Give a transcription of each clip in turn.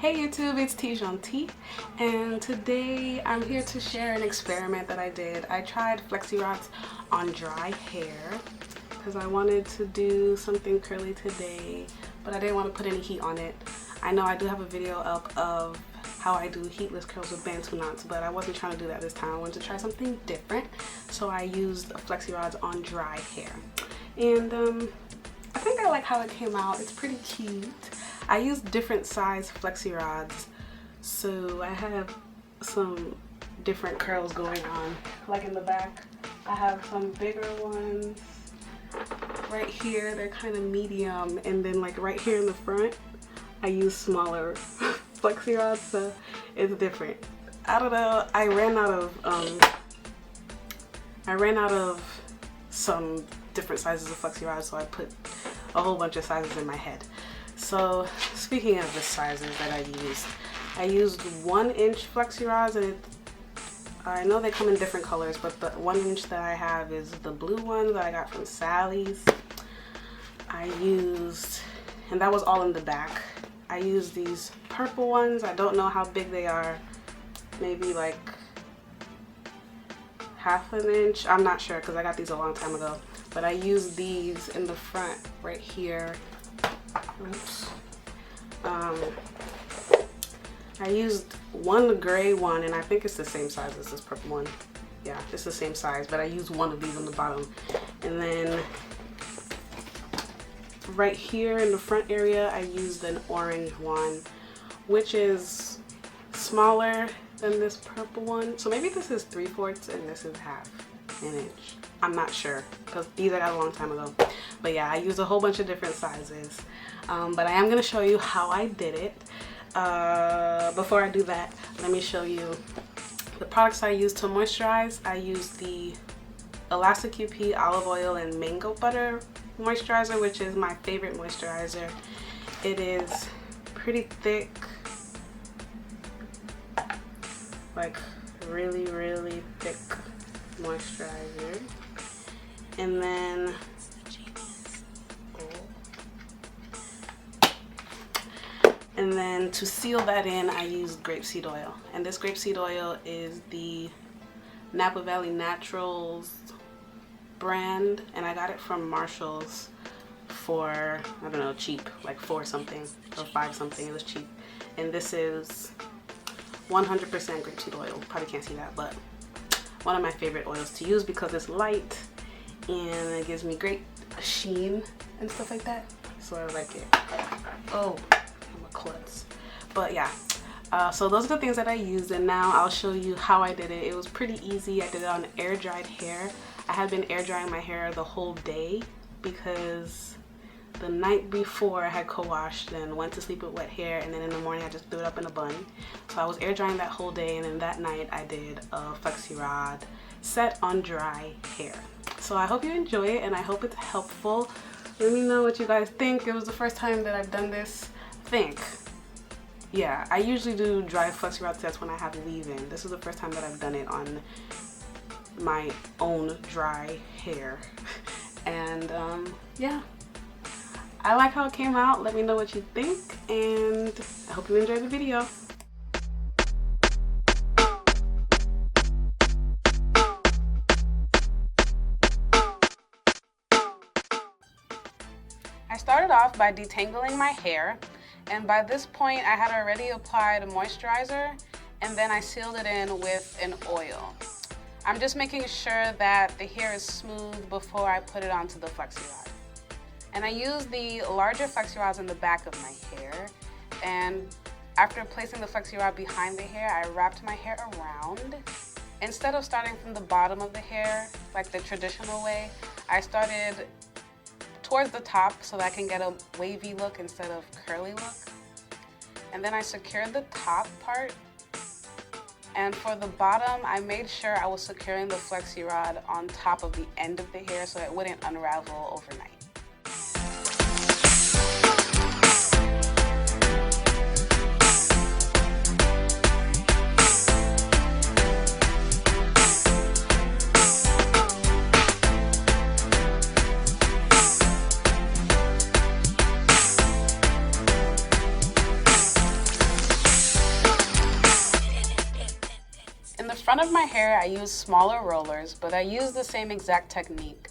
Hey YouTube, it's T, and today I'm here to share an experiment that I did. I tried Flexi Rods on dry hair because I wanted to do something curly today, but I didn't want to put any heat on it. I know I do have a video up of how I do heatless curls with Bantu knots, but I wasn't trying to do that this time. I wanted to try something different, so I used Flexi Rods on dry hair. And I think I like how it came out. It's pretty cute. I used different size Flexi Rods, so I have some different curls going on. Like in the back, I have some bigger ones. Right here, they're kind of medium, and then like right here in the front, I use smaller Flexi Rods, so it's different. I don't know. I ran out of some different sizes of Flexi Rods, so I put a whole bunch of sizes in my head. So speaking of the sizes that I used 1-inch Flexi Rods, and I know they come in different colors, but the 1-inch that I have is the blue one that I got from Sally's. And that was all in the back. I used these purple ones. I don't know how big they are, maybe like ½ an inch. I'm not sure because I got these a long time ago, but I used these in the front right here. Oops. I used one gray one, and I think it's the same size as this purple one. Yeah, it's the same size, but I used one of these on the bottom. And then right here in the front area, I used an orange one, which is smaller than this purple one. So maybe this is 3/4 and this is ½ an inch. I'm not sure because these I got a long time ago. But yeah, I used a whole bunch of different sizes. But I am going to show you how I did it. Before I do that, let me show you the products I used to moisturize. I used the Elasta QP olive oil and mango butter moisturizer, which is my favorite moisturizer. It is pretty thick, like really thick moisturizer. And then to seal that in, I used Grapeseed Oil. And this Grapeseed Oil is the Napa Valley Naturals brand, and I got it from Marshall's for, I don't know, cheap, like 4 something or 5 something. It was cheap. And this is 100% grapeseed oil. Probably can't see that, but one of my favorite oils to use because it's light and it gives me great sheen and stuff like that. So I like it. Oh, I'm a klutz. But yeah, so those are the things that I used, and now I'll show you how I did it. It was pretty easy. I did it on air dried hair. I had been air drying my hair the whole day because the night before I had co-washed and went to sleep with wet hair, and then in the morning I just threw it up in a bun. So I was air drying that whole day, and then that night I did a Flexi-Rod set on dry hair. So I hope you enjoy it, and I hope it's helpful. Let me know what you guys think. It was the first time that I've done this, I think. Yeah, I usually do dry Flexi-Rod sets when I have leave-in. This is the first time that I've done it on my own dry hair. And yeah, I like how it came out. Let me know what you think, and I hope you enjoyed the video. I started off by detangling my hair, and by this point I had already applied a moisturizer, and then I sealed it in with an oil. I'm just making sure that the hair is smooth before I put it onto the Flexi Rod. And I used the larger Flexi Rods in the back of my hair, and after placing the Flexi Rod behind the hair, I wrapped my hair around. Instead of starting from the bottom of the hair like the traditional way, I started towards the top so that I can get a wavy look instead of curly look. And then I secured the top part, and for the bottom I made sure I was securing the Flexi Rod on top of the end of the hair so it wouldn't unravel overnight. front of my hair, I use smaller rollers, but I use the same exact technique.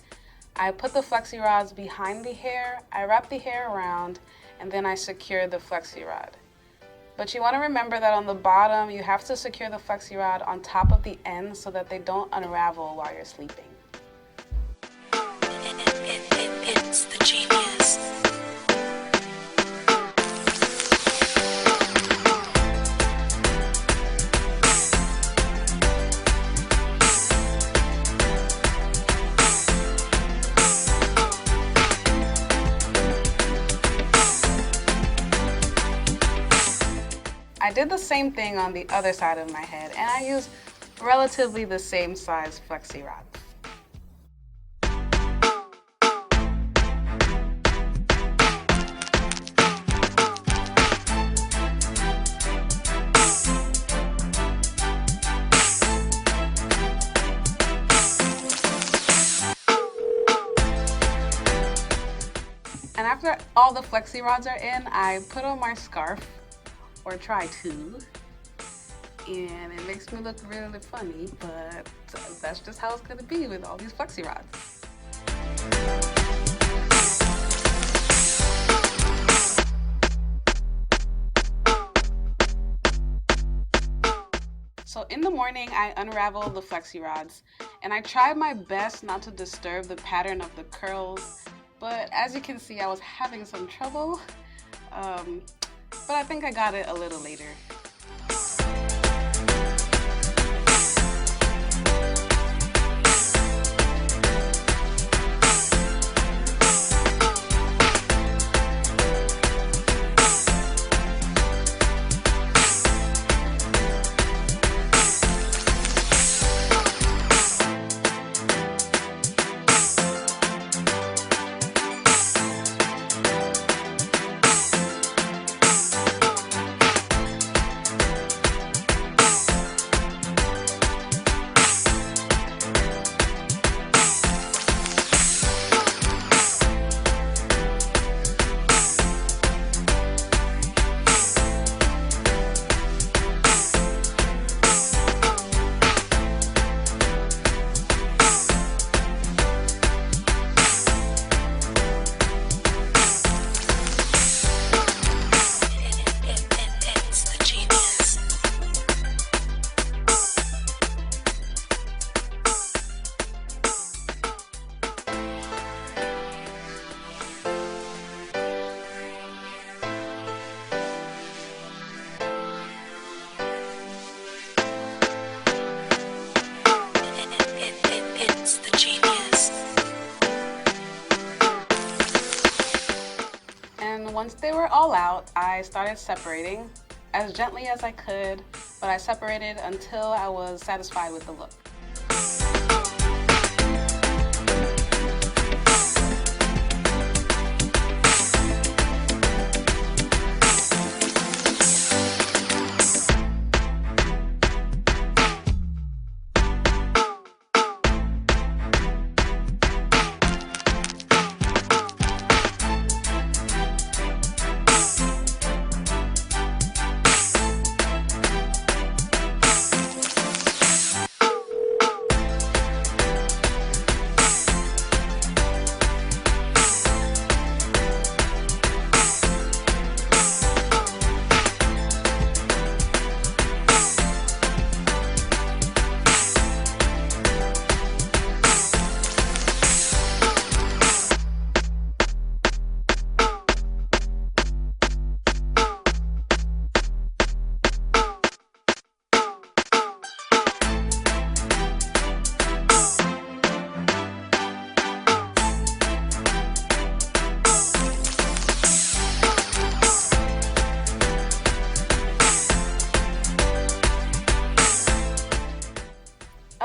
I put the Flexi Rods behind the hair, I wrap the hair around, and then I secure the Flexi Rod. But you want to remember that on the bottom, you have to secure the Flexi Rod on top of the end so that they don't unravel while you're sleeping. It's the genius. I did the same thing on the other side of my head, and I used relatively the same size Flexi Rods. And after all the Flexi Rods are in, I put on my scarf, or try to, and it makes me look really funny, but that's just how it's gonna be with all these Flexi Rods. So in the morning, I unraveled the Flexi Rods, and I tried my best not to disturb the pattern of the curls, but as you can see, I was having some trouble. But I think I got it a little later. Once they were all out, I started separating as gently as I could, but I separated until I was satisfied with the look.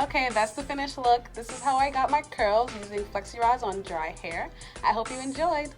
Okay, that's the finished look. This is how I got my curls using Flexi Rods on dry hair. I hope you enjoyed.